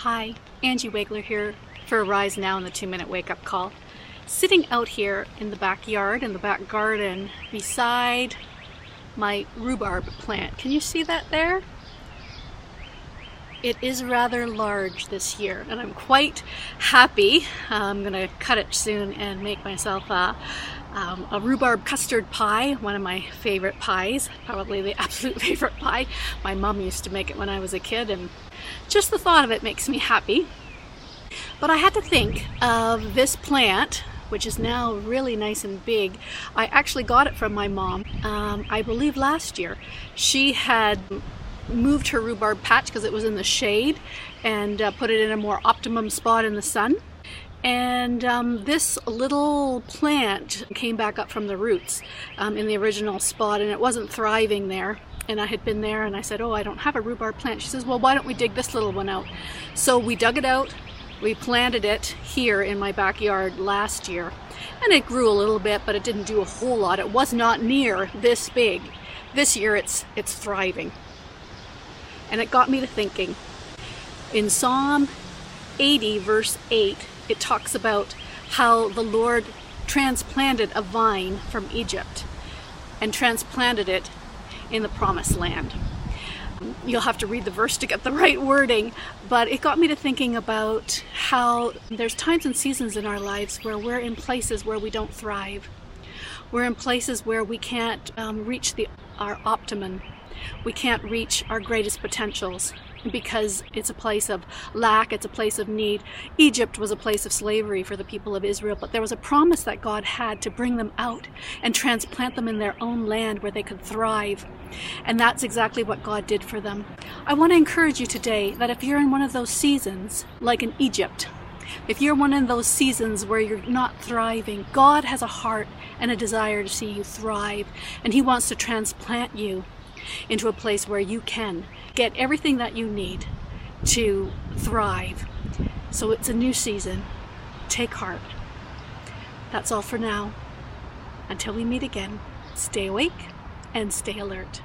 Hi, Angie Wagler here for Rise Now in the 2-Minute Wake-Up Call. Sitting out here in the backyard, in the back garden, beside my rhubarb plant. Can you see that there? It is rather large this year, and I'm quite happy. I'm going to cut it soon and make myself a rhubarb custard pie, one of my favorite pies, probably the absolute favorite pie. My mom used to make it when I was a kid, and just the thought of it makes me happy. But I had to think of this plant, which is now really nice and big. I actually got it from my mom, I believe last year. She had moved her rhubarb patch because it was in the shade and put it in a more optimum spot in the sun. And this little plant came back up from the roots in the original spot, and it wasn't thriving there. And I had been there and I said, oh, I don't have a rhubarb plant. She says, well, why don't we dig this little one out? So we dug it out. We planted it here in my backyard last year, and it grew a little bit, but it didn't do a whole lot. It was not near this big. This year it's thriving. And it got me to thinking. In Psalm 80 verse 8, it talks about how the Lord transplanted a vine from Egypt and transplanted it in the promised land. You'll have to read the verse to get the right wording, but it got me to thinking about how there's times and seasons in our lives where we're in places where we don't thrive. We're in places where we can't reach our optimum. We can't reach our greatest potentials because it's a place of lack, it's a place of need. Egypt was a place of slavery for the people of Israel, but there was a promise that God had to bring them out and transplant them in their own land where they could thrive. And that's exactly what God did for them. I want to encourage you today that if you're in one of those seasons, like in Egypt, if you're one of those seasons where you're not thriving, God has a heart and a desire to see you thrive, and He wants to transplant you into a place where you can get everything that you need to thrive. So it's a new season. Take heart. That's all for now. Until we meet again, stay awake and stay alert.